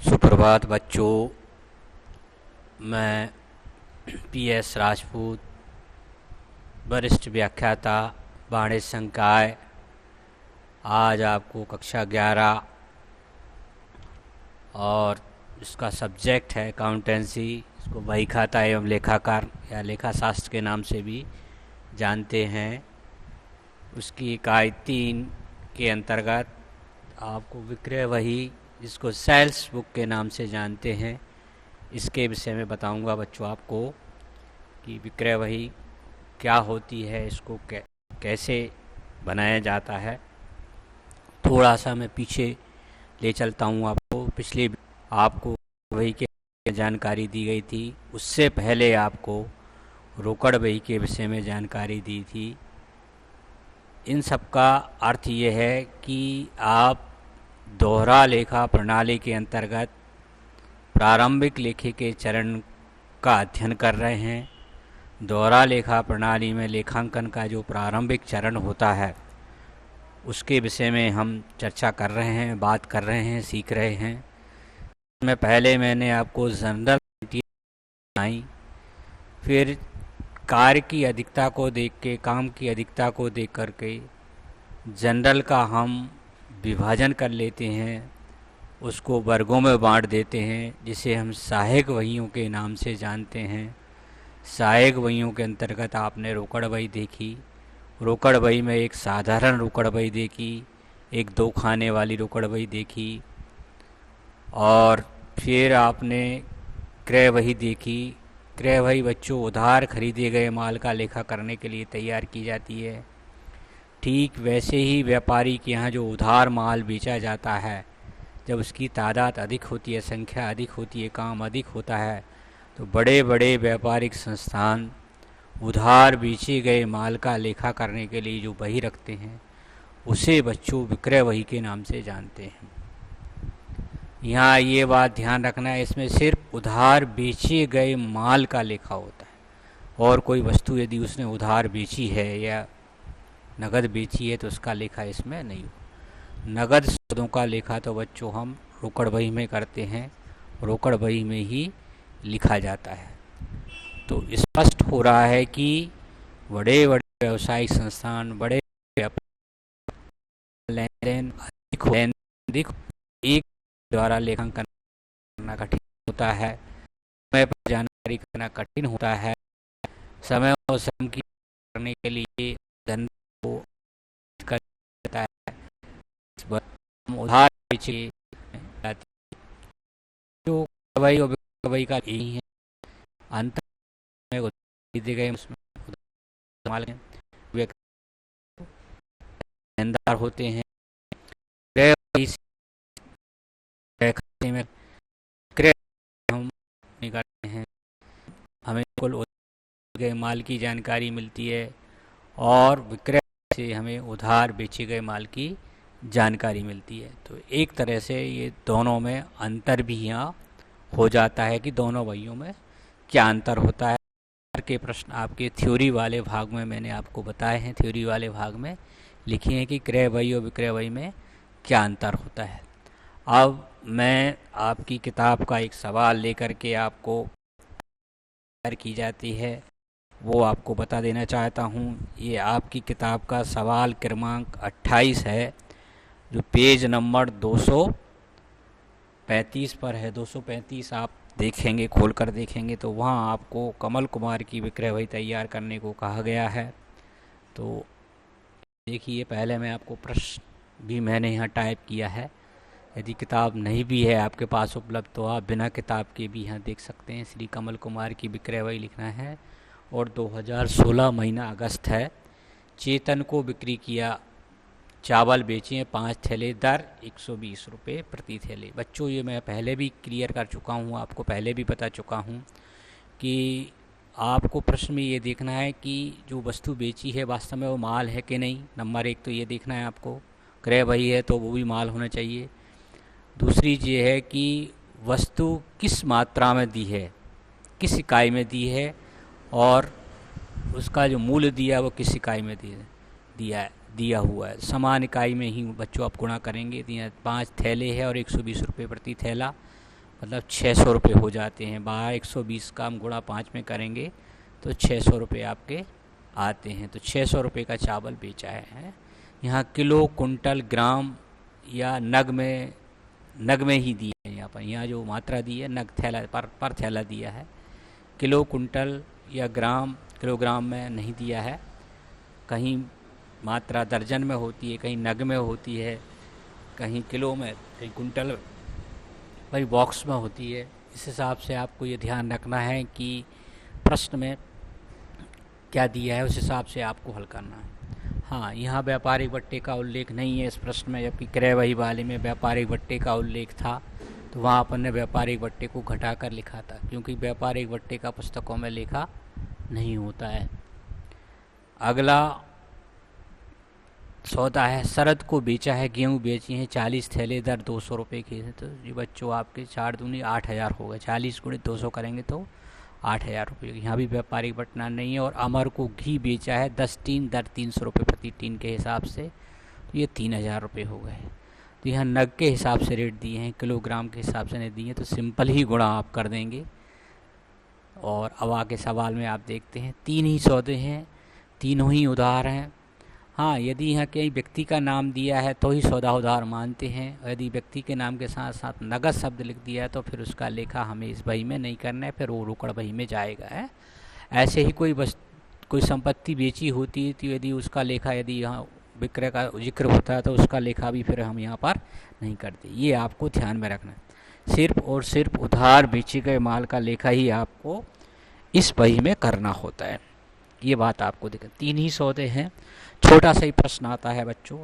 सुप्रभात बच्चों। मैं पीएस राजपूत, वरिष्ठ व्याख्याता, वाणिज्य संकाय। आज आपको कक्षा 11 और इसका सब्जेक्ट है अकाउंटेंसी। इसको बही खाता एवं लेखाकार या लेखा शास्त्र के नाम से भी जानते हैं। उसकी इकाई 3 के अंतर्गत आपको विक्रय बही, जिसको सेल्स बुक के नाम से जानते हैं, इसके विषय में बताऊंगा बच्चों आपको कि विक्रय बही क्या होती है, इसको कैसे बनाया जाता है। थोड़ा सा मैं पीछे ले चलता हूँ आपको। पिछले आपको बही के जानकारी दी गई थी, उससे पहले आपको रोकड़ बही के विषय में जानकारी दी थी। इन सब का अर्थ ये है कि आप दोहरा लेखा प्रणाली के अंतर्गत प्रारंभिक लेखे के चरण का अध्ययन कर रहे हैं। दोहरा लेखा प्रणाली में लेखांकन का जो प्रारंभिक चरण होता है उसके विषय में हम चर्चा कर रहे हैं, बात कर रहे हैं, सीख रहे हैं। मैं पहले मैंने आपको जनरल बनाई, फिर कार्य की अधिकता को देख के, काम की अधिकता को देख करके जनरल का हम विभाजन कर लेते हैं, उसको वर्गों में बांट देते हैं, जिसे हम सहायक बहियों के नाम से जानते हैं। सहायक बहियों के अंतर्गत आपने रोकड़ बही देखी। रोकड़ बही में एक साधारण रोकड़ बही देखी, एक 2 खाने वाली रोकड़ बही देखी, और फिर आपने क्रय बही देखी। क्रय बही बच्चों उधार खरीदे गए माल का लेखा करने के लिए तैयार की जाती है। ठीक वैसे ही व्यापारी के यहाँ जो उधार माल बेचा जाता है, जब उसकी तादाद अधिक होती है, संख्या अधिक होती है, काम अधिक होता है, तो बड़े बड़े व्यापारिक संस्थान उधार बेचे गए माल का लेखा करने के लिए जो बही रखते हैं उसे बच्चों विक्रय बही के नाम से जानते हैं। यहाँ ये बात ध्यान रखना है, इसमें सिर्फ उधार बेचे गए माल का लेखा होता है, और कोई वस्तु यदि उसने उधार बेची है या नगद बेची है तो उसका लेखा इसमें नहीं हो। नगद सौदों का लेखा तो बच्चों हम रोकड़ बही में करते हैं, रोकड़ बही में ही लिखा जाता है। तो स्पष्ट हो रहा है कि बड़े बड़े व्यावसायिक संस्थान, बड़े लेन देन अधिक एक द्वारा लेखांकन करना कठिन होता है, समय पर जानकारी करना कठिन होता है। समय और श्रम की करने के लिए धन को कर देता है, उधार बेचे जो बही और बही का यही है अंतर में खरीदे गए उसमें लेनदार होते हैं। क्रय खाते में क्रय हम करते हैं, हमें कुल गए माल की जानकारी मिलती है, और विक्रय से हमें उधार बेचे गए माल की जानकारी मिलती है। तो एक तरह से ये दोनों में अंतर भी यहाँ हो जाता है कि दोनों बहियों में क्या अंतर होता है। के प्रश्न आपके थ्योरी वाले भाग में मैंने आपको बताए हैं। थ्योरी वाले भाग में लिखे हैं कि क्रय बही और विक्रय बही में क्या अंतर होता है। अब मैं आपकी किताब का एक सवाल लेकर के आपको की जाती है वो आपको बता देना चाहता हूँ। ये आपकी किताब का सवाल क्रमांक 28 है, जो पेज नंबर 235 पर है। 235 आप देखेंगे, खोल कर देखेंगे तो वहाँ आपको कमल कुमार की विक्रय बही तैयार करने को कहा गया है। तो देखिए, पहले मैं आपको प्रश्न भी मैंने यहाँ टाइप किया है। यदि किताब नहीं भी है आपके पास उपलब्ध तो आप बिना किताब के भी यहाँ देख सकते हैं। श्री कमल कुमार की विक्रय बही लिखना है, और 2016 महीना अगस्त है। चेतन को बिक्री किया, चावल बेचे 5 थैले, दर 120 रुपये प्रति थैले। बच्चों ये मैं पहले भी क्लियर कर चुका हूँ, आपको पहले भी बता चुका हूँ कि आपको प्रश्न में ये देखना है कि जो वस्तु बेची है वास्तव में वो माल है कि नहीं। नंबर 1 तो ये देखना है आपको। क्रय बही है तो वो भी माल होना चाहिए। दूसरी चीज़ है कि वस्तु किस मात्रा में दी है, किस इकाई में दी है, और उसका जो मूल्य दिया है वो किस इकाई में दिया हुआ है। समान इकाई में ही बच्चों आप गुणा करेंगे। 5 थैले है और 120 रुपये प्रति थैला, मतलब 600 रुपये हो जाते हैं। 120 का हम गुणा 5 में करेंगे तो 600 रुपये आपके आते हैं। तो 600 रुपये का चावल बेचा है। यहाँ किलो, कुंटल, ग्राम या नग में ही दिया है। यहाँ पर यहाँ जो मात्रा दी है नग, थैला पर थैला दिया है। किलो, कुंटल या ग्राम, किलोग्राम में नहीं दिया है। कहीं मात्रा दर्जन में होती है, कहीं नग में होती है, कहीं किलो में, कहीं कुंटल, कहीं बॉक्स में होती है। इस हिसाब से आपको ये ध्यान रखना है कि प्रश्न में क्या दिया है, उस हिसाब से आपको हल करना है। हाँ, यहाँ व्यापारिक बट्टे का उल्लेख नहीं है इस प्रश्न में, जबकि क्रयवही वाले में व्यापारिक बट्टे का उल्लेख था। तो वहाँ अपन ने व्यापारिक बट्टे को घटाकर लिखा था, क्योंकि व्यापारिक बट्टे का पुस्तकों में लिखा नहीं होता है। अगला सौदा है, शरद को बेचा है, गेहूँ बेची है 40 थैले, दर 200 रुपये की है। तो ये बच्चों आपके 4 दूनी 8000 हो गए। 40 गुणित 200 करेंगे तो 8000 रुपये। यहाँ भी व्यापारिक बटना नहीं है। और अमर को घी बेचा है 10 टीन, दर 300 रुपये प्रति टीन के हिसाब से। तो ये 3000 रुपये हो गए। तो यहाँ नग के हिसाब से रेट दिए हैं, किलोग्राम के हिसाब से नहीं दिए हैं। तो सिंपल ही गुणा आप कर देंगे। और अब आगे सवाल में आप देखते हैं 3 ही सौदे हैं, तीनों ही उधार हैं। हाँ, यदि यहाँ कहीं व्यक्ति का नाम दिया है तो ही सौदा उधार मानते हैं, और यदि व्यक्ति के नाम के साथ साथ नगद शब्द लिख दिया है तो फिर उसका लेखा हमें इस बही में नहीं करना है, फिर वो रोकड़ बही में जाएगा है। ऐसे ही कोई संपत्ति बेची होती है तो यदि उसका लेखा, यदि यहाँ विक्रय का जिक्र होता है तो उसका लेखा भी फिर हम यहाँ पर नहीं करते। ये आपको ध्यान में रखना है। सिर्फ और सिर्फ उधार बेचे गए माल का लेखा ही आपको इस बही में करना होता है। ये बात आपको देखें। 3 ही सौदे हैं। छोटा सा ही प्रश्न आता है बच्चों।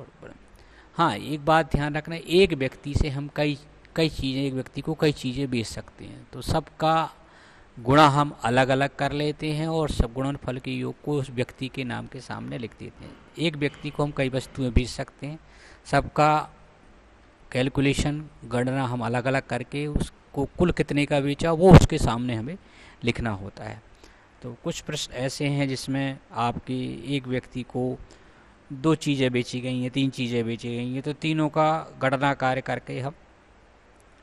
हाँ, एक बात ध्यान रखना, एक व्यक्ति से हम कई चीज़ें, एक व्यक्ति को कई चीज़ें बेच सकते हैं। तो सबका गुणा हम अलग अलग कर लेते हैं और सब गुणनफल के योग को उस व्यक्ति के नाम के सामने लिख देते हैं। एक व्यक्ति को हम कई वस्तुएं बेच सकते हैं, सबका कैलकुलेशन, गणना हम अलग अलग करके उसको कुल कितने का बेचा वो उसके सामने हमें लिखना होता है। तो कुछ प्रश्न ऐसे हैं जिसमें आपकी एक व्यक्ति को 2 चीज़ें बेची गई हैं, 3 चीज़ें बेची गई हैं, तो तीनों का गणना कार्य करके हम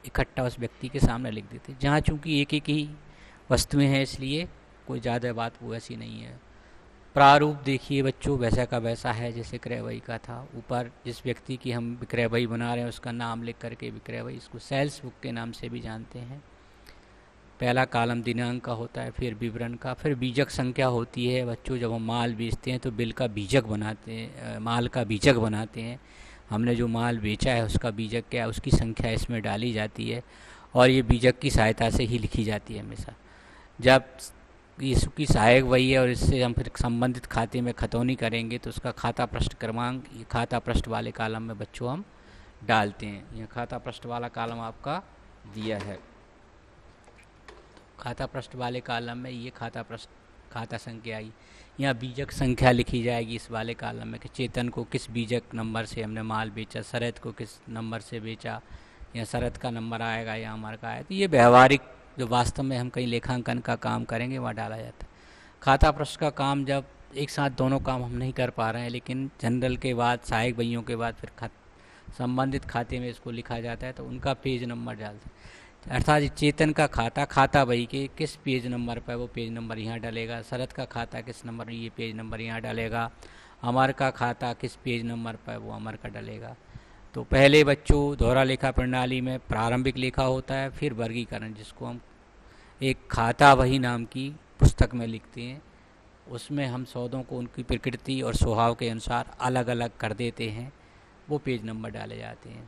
इकट्ठा उस व्यक्ति के सामने लिख देते हैं। जहाँ चूँकि एक ही वस्तुएं हैं इसलिए कोई ज़्यादा बात वो ऐसी नहीं है। प्रारूप देखिए बच्चों, वैसा का वैसा है जैसे क्रयवही का था। ऊपर जिस व्यक्ति की हम विक्रयवही बना रहे हैं उसका नाम लिख करके विक्रयवही, इसको सेल्स बुक के नाम से भी जानते हैं। पहला कॉलम दिनांक का होता है, फिर विवरण का, फिर बीजक संख्या होती है बच्चों। जब हम माल बेचते हैं तो बिल का बीजक बनाते हैं, माल का बीजक बनाते हैं। हमने जो माल बेचा है उसका बीजक क्या है, उसकी संख्या इसमें डाली जाती है और ये बीजक की सहायता से ही लिखी जाती है हमेशा। जब इसकी सहायक वही है और इससे हम फिर संबंधित खाते में खतौनी करेंगे तो उसका खाता पृष्ठ क्रमांक ये खाता पृष्ठ वाले कॉलम में बच्चों हम डालते हैं। यह खाता पृष्ठ वाला कॉलम आपका दिया है। खाता पृष्ठ वाले कॉलम में ये खाता पृष्ठ, खाता संख्या आई, यहाँ बीजक संख्या लिखी जाएगी इस वाले कॉलम में कि चेतन को किस बीजक नंबर से हमने माल बेचा, शरद को किस नंबर से बेचा, या शरद का नंबर आएगा या अमर का आएगा। तो ये व्यवहारिक जो वास्तव में हम कहीं लेखांकन का काम करेंगे वहाँ डाला जाता है। खाता पृष्ठ का काम जब एक साथ दोनों काम हम नहीं कर पा रहे हैं, लेकिन जनरल के बाद, सहायक बहियों के बाद फिर संबंधित खाते में इसको लिखा जाता है तो उनका पेज नंबर डालते हैं। अर्थात चेतन का खाता बही के किस पेज नंबर पर वो पेज नंबर यहाँ डालेगा, शरद का खाता किस नंबर, ये पेज नंबर यहाँ डालेगा, अमर का खाता किस पेज नंबर पर वो अमर का डालेगा। तो पहले बच्चों दोहरा लेखा प्रणाली में प्रारंभिक लेखा होता है, फिर वर्गीकरण, जिसको हम एक खाता बही नाम की पुस्तक में लिखते हैं। उसमें हम सौदों को उनकी प्रकृति और स्वभाव के अनुसार अलग अलग कर देते हैं, वो पेज नंबर डाले जाते हैं।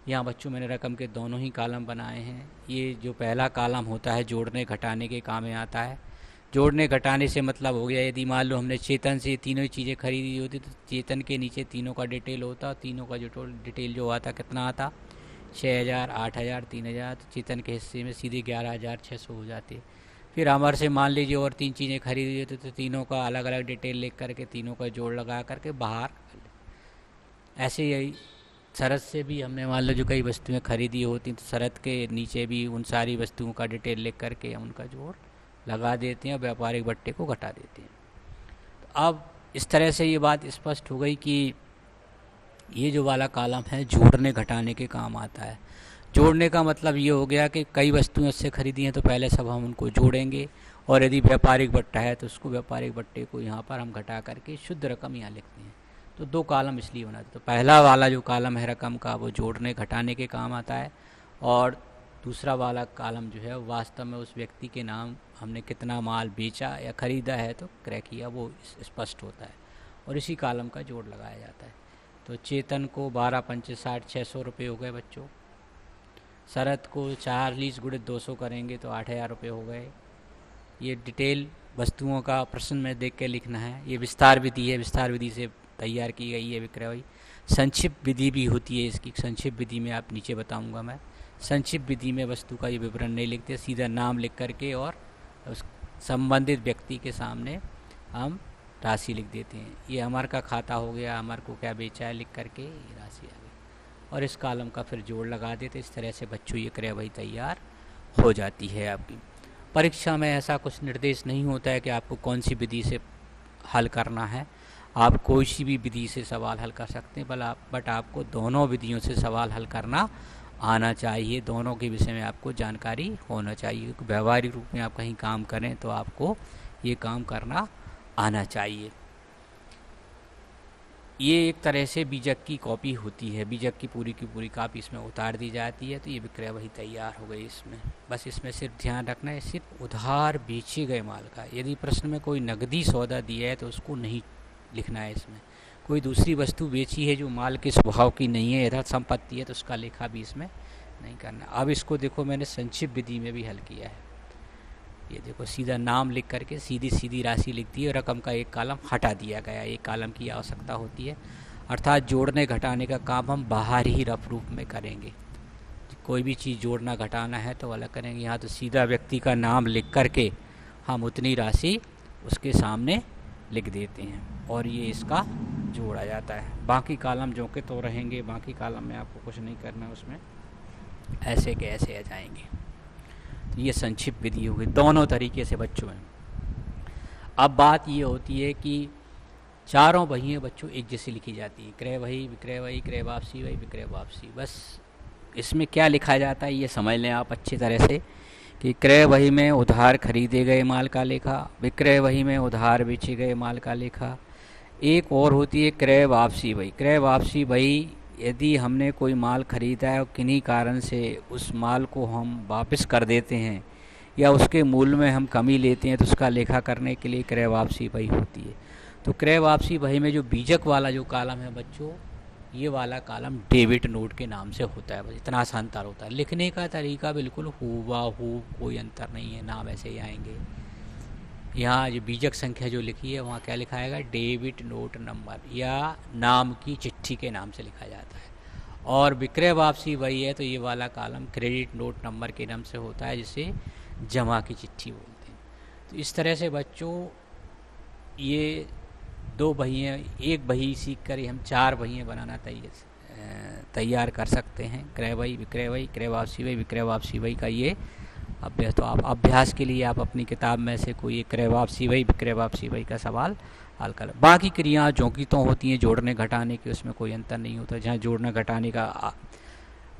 यहाँ बच्चों मैंने रकम के दोनों ही कॉलम बनाए हैं। ये जो पहला कॉलम होता है जोड़ने घटाने के काम में आता है। जोड़ने घटाने से मतलब हो गया, यदि मान लो हमने चेतन से तीनों ही चीज़ें खरीदी होती तो चेतन के नीचे तीनों का डिटेल होता, तीनों का जो डिटेल जो आता कितना आता, 6000, 8000, 3000। तो चेतन के हिस्से में सीधे 11600 हो जाते। फिर अमर से मान लीजिए और 3 चीज़ें खरीदी होती तो तीनों का अलग अलग डिटेल लिख करके तीनों का जोड़ लगा करके बाहर। ऐसे यही शरद से भी हमने मान लो जो कई वस्तुएं खरीदी होती तो शरद के नीचे भी उन सारी वस्तुओं का डिटेल लिख करके हम उनका जोड़ लगा देते हैं, व्यापारिक बट्टे को घटा देते हैं। तो अब इस तरह से ये बात स्पष्ट हो गई कि ये जो वाला कॉलम है जोड़ने घटाने के काम आता है। जोड़ने का मतलब ये हो गया कि कई वस्तुएं उससे खरीदी हैं तो पहले सब हम उनको जोड़ेंगे, और यदि व्यापारिक बट्टा है तो उसको व्यापारिक बट्टे को यहाँ पर हम घटा करके शुद्ध रकम यहाँ लिखते हैं। तो दो कॉलम इसलिए बनाते हैं। तो पहला वाला जो कॉलम है रकम का वो जोड़ने घटाने के काम आता है, और दूसरा वाला कॉलम जो है वास्तव में उस व्यक्ति के नाम हमने कितना माल बेचा या ख़रीदा है तो क्रय किया वो स्पष्ट होता है, और इसी कॉलम का जोड़ लगाया जाता है। तो चेतन को 12 पंचे 60 600 रुपये हो गए बच्चों। शरद को 40 गुणित 200 करेंगे तो 8000 रुपये हो गए। ये डिटेल वस्तुओं का प्रश्न में देख के लिखना है। ये विस्तार विधि है, विस्तार विधि से तैयार की गई है विक्रय वही। संक्षिप्त विधि भी होती है इसकी, संक्षिप्त विधि में आप नीचे बताऊंगा मैं। संक्षिप्त विधि में वस्तु का ये विवरण नहीं लिखते, सीधा नाम लिख करके और उस संबंधित व्यक्ति के सामने हम राशि लिख देते हैं। ये अमर का खाता हो गया, अमर को क्या बेचा है लिख करके ये राशि आ गई, और इस कॉलम का फिर जोड़ लगा देते। इस तरह से बच्चों ये क्रय वही तैयार हो जाती है आपकी। परीक्षा में ऐसा कुछ निर्देश नहीं होता है कि आपको कौन सी विधि से हल करना है, आप कोई सी भी विधि से सवाल हल कर सकते हैं, बट आपको दोनों विधियों से सवाल हल करना आना चाहिए, दोनों के विषय में आपको जानकारी होना चाहिए। व्यवहारिक रूप में आप कहीं काम करें तो आपको ये काम करना आना चाहिए। ये एक तरह से बीजक की कॉपी होती है, बीजक की पूरी कॉपी इसमें उतार दी जाती है। तो ये विक्रय वही तैयार हो गई इसमें। बस इसमें सिर्फ ध्यान रखना है सिर्फ उधार बेचे गए माल का। यदि प्रश्न में कोई नकदी सौदा दिया है तो उसको नहीं लिखना है इसमें। कोई दूसरी वस्तु बेची है जो माल के स्वभाव की नहीं है, यथार्थ संपत्ति है, तो उसका लेखा भी इसमें नहीं करना। अब इसको देखो मैंने संक्षिप्त विधि में भी हल किया है। ये देखो सीधा नाम लिख करके सीधी राशि लिख दी और रकम का एक कॉलम हटा दिया गया। एक कॉलम की आवश्यकता होती है, अर्थात जोड़ने घटाने का काम हम बाहर ही रफ रूप में करेंगे। कोई भी चीज़ जोड़ना घटाना है तो अलग करेंगे। यहाँ तो सीधा व्यक्ति का नाम लिख करके हम उतनी राशि उसके सामने लिख देते हैं और ये इसका जोड़ा जाता है। बाकी कॉलम जो के तो रहेंगे, बाकी कॉलम में आपको कुछ नहीं करना, उसमें ऐसे के ऐसे आ जाएंगे। तो ये संक्षिप्त विधि होगी दोनों तरीके से बच्चों में। अब बात ये होती है कि चारों वही बच्चों एक जैसी लिखी जाती है, क्रय वही, विक्रय वही, क्रय वापसी वही, विक्रय वापसी। बस इसमें क्या लिखा जाता है ये समझ लें आप अच्छी तरह से कि क्रय वही में उधार खरीदे गए माल का लेखा, विक्रय वही में उधार बेचे गए माल का लेखा। एक और होती है क्रय वापसी वही। क्रय वापसी वही यदि हमने कोई माल खरीदा है और किन्हीं कारण से उस माल को हम वापस कर देते हैं या उसके मूल्य में हम कमी लेते हैं तो उसका लेखा करने के लिए क्रय वापसी वही होती है। तो क्रय वापसी वही में जो बीजक वाला जो कॉलम है बच्चों, ये वाला कॉलम डेबिट नोट के नाम से होता है। बस इतना आसान अंतर होता है। लिखने का तरीका बिल्कुल हूबहू, कोई अंतर नहीं है, नाम ऐसे ही आएंगे। यहाँ जो बीजक संख्या जो लिखी है वहाँ क्या लिखा आएगा, डेबिट नोट नंबर या नाम की चिट्ठी के नाम से लिखा जाता है। और विक्रय वापसी वही है तो ये वाला कॉलम क्रेडिट नोट नंबर के नाम से होता है, जिसे जमा की चिट्ठी बोलते हैं। तो इस तरह से बच्चों ये दो बहियाँ, एक बही सीख कर हम चार बहियाँ बनाना तैयार कर सकते हैं। क्रय वही, विक्रय वही, क्रय वापसी वही, विक्रय वापसी वही का ये अभ्यास। तो आप अभ्यास के लिए आप अपनी किताब में से कोई एक क्रय वापसी वही, विक्रय वापसी वही का सवाल हल कर। बाकी क्रियाएं जो की तो होती हैं जोड़ने घटाने की, उसमें कोई अंतर नहीं होता। जहाँ जोड़ने घटाने का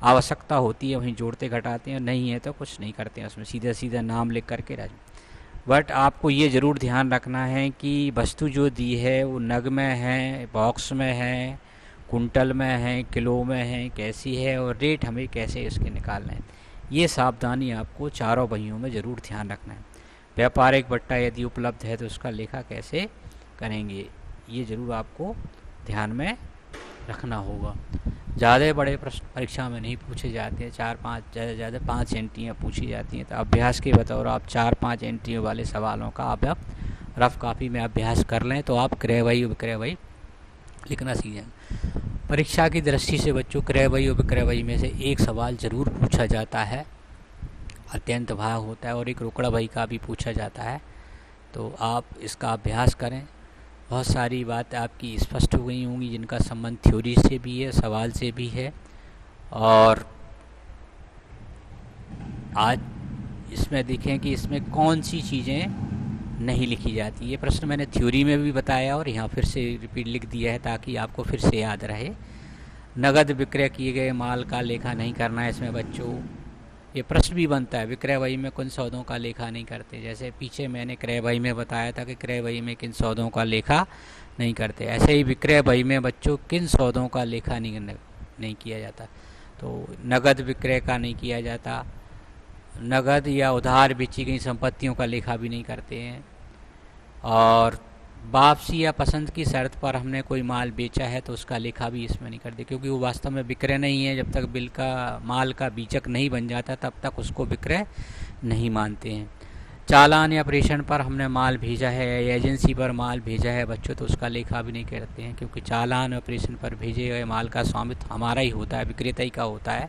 आवश्यकता होती है वहीं जोड़ते घटाते हैं, नहीं है तो कुछ नहीं करते हैं, उसमें सीधा नाम लिख करके राज। बट आपको ये ज़रूर ध्यान रखना है कि वस्तु जो दी है वो नग में है, बॉक्स में है, कुंटल में है, किलो में है, कैसी है, और रेट हमें कैसे इसके निकालना है, ये सावधानी आपको चारों बहियों में ज़रूर ध्यान रखना है। व्यापारिक बट्टा यदि उपलब्ध है तो उसका लेखा कैसे करेंगे, ये ज़रूर आपको ध्यान में रखना होगा। ज़्यादा बड़े प्रश्न परीक्षा में नहीं पूछे जाते हैं, 4-5 ज़्यादा 5 एंट्रियाँ पूछी जाती हैं। तो अभ्यास के बतौर आप 4-5 एंट्रियों वाले सवालों का आप रफ कॉपी में अभ्यास कर लें तो आप क्रय वही और विक्रय वही लिखना सीख जाएंगे। परीक्षा की दृष्टि से बच्चों क्रय वही और विक्रय वही में से एक सवाल ज़रूर पूछा जाता है, अत्यंत भाग होता है, और एक रोकड़ा वही का भी पूछा जाता है। तो आप इसका अभ्यास करें। बहुत सारी बात आपकी स्पष्ट हो गई होंगी जिनका संबंध थ्योरी से भी है, सवाल से भी है। और आज इसमें देखें कि इसमें कौन सी चीज़ें नहीं लिखी जाती। ये प्रश्न मैंने थ्योरी में भी बताया और यहाँ फिर से रिपीट लिख दिया है ताकि आपको फिर से याद रहे। नगद विक्रय किए गए माल का लेखा नहीं करना है इसमें बच्चों। ये प्रश्न भी बनता है, विक्रय बही में किन सौदों का लेखा नहीं करते। जैसे पीछे मैंने क्रय बही में बताया था कि क्रय बही में किन सौदों का लेखा नहीं करते, ऐसे ही विक्रय बही में बच्चों किन सौदों का लेखा नहीं किया जाता। तो नगद विक्रय का नहीं किया जाता, नगद या उधार बेची गई संपत्तियों का लेखा भी नहीं करते हैं, और वापसी या पसंद की शर्त पर हमने कोई माल बेचा है तो उसका लेखा भी इसमें नहीं करते, क्योंकि वो वास्तव में विक्रय नहीं है। जब तक बिल का माल का बीजक नहीं बन जाता तब तक उसको विक्रय नहीं मानते हैं। चालान या प्रेषण पर हमने माल भेजा है या एजेंसी पर माल भेजा है बच्चों, तो उसका लेखा भी नहीं करते हैं, क्योंकि चालान और प्रेषण पर भेजे गए माल का स्वामित्व हमारा ही होता है, विक्रेता ही का होता है।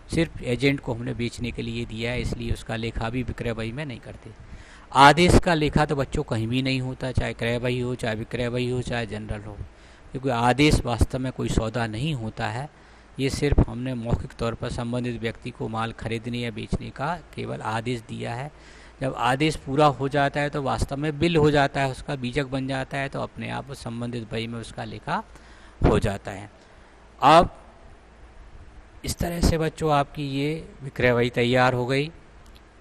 सिर्फ एजेंट को हमने बेचने के लिए दिया है, इसलिए उसका लेखा भी विक्रय बही में नहीं करते। आदेश का लेखा तो बच्चों कहीं भी नहीं होता, चाहे क्रय बही हो, चाहे विक्रय बही हो, चाहे जनरल हो, क्योंकि आदेश वास्तव में कोई सौदा नहीं होता है। ये सिर्फ हमने मौखिक तौर पर संबंधित व्यक्ति को माल खरीदने या बेचने का केवल आदेश दिया है। जब आदेश पूरा हो जाता है तो वास्तव में बिल हो जाता है, उसका बीजक बन जाता है, तो अपने आप संबंधित बही में उसका लेखा हो जाता है। अब इस तरह से बच्चों आपकी ये विक्रय बही तैयार हो गई।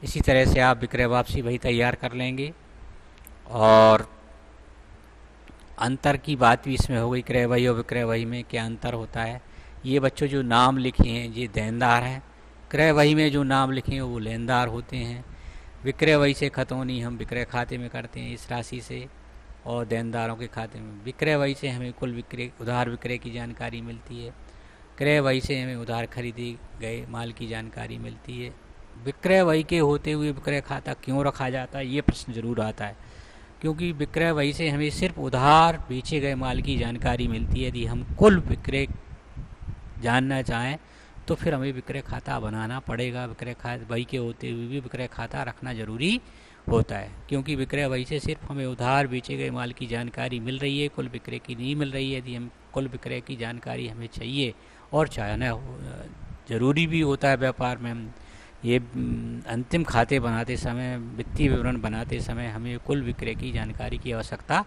इसी तरह से आप विक्रय वापसी बही तैयार कर लेंगे। और अंतर की बात भी इसमें हो गई, क्रय बही और विक्रय बही में क्या अंतर होता है। ये बच्चों जो नाम लिखे हैं ये देनदार हैं, क्रय बही में जो नाम लिखे हैं वो लेनदार होते हैं। विक्रय बही से खतौनी हम विक्रय खाते में करते हैं इस राशि से, और देनदारों के खाते में। विक्रय बही से हमें कुल विक्रय उधार विक्रय की जानकारी मिलती है, क्रय बही से हमें उधार खरीदे गए माल की जानकारी मिलती है। विक्रय बही के होते हुए विक्रय खाता क्यों रखा जाता है, ये प्रश्न जरूर आता है, क्योंकि विक्रय बही से हमें सिर्फ उधार बेचे गए माल की जानकारी मिलती है। यदि हम कुल विक्रय जानना चाहें तो फिर हमें विक्रय खाता बनाना पड़ेगा। विक्रय खाता बही के होते हुए भी विक्रय खाता रखना जरूरी होता है, क्योंकि विक्रय बही से सिर्फ हमें उधार बेचे गए माल की जानकारी मिल रही है, कुल विक्रय की नहीं मिल रही है। यदि हम कुल विक्रय की जानकारी हमें चाहिए और चाहना जरूरी भी होता है व्यापार में, हम ये अंतिम खाते बनाते समय, वित्तीय विवरण बनाते समय हमें कुल विक्रय की जानकारी की आवश्यकता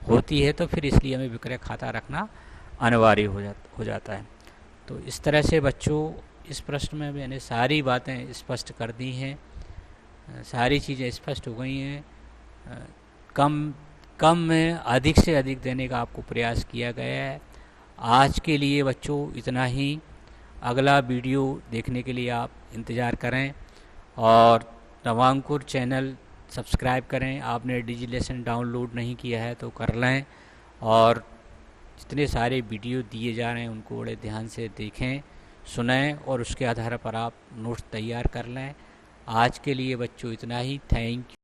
होती है, तो फिर इसलिए हमें विक्रय खाता रखना अनिवार्य हो जाता है। तो इस तरह से बच्चों इस प्रश्न में मैंने सारी बातें स्पष्ट कर दी हैं, सारी चीज़ें स्पष्ट हो गई हैं। कम में अधिक से अधिक देने का आपको प्रयास किया गया है। आज के लिए बच्चों इतना ही। अगला वीडियो देखने के लिए आप इंतज़ार करें और नवांकुर चैनल सब्सक्राइब करें। आपने डिजिलेसन डाउनलोड नहीं किया है तो कर लें, और जितने सारे वीडियो दिए जा रहे हैं उनको बड़े ध्यान से देखें, सुनें, और उसके आधार पर आप नोट्स तैयार कर लें। आज के लिए बच्चों इतना ही। Thank you.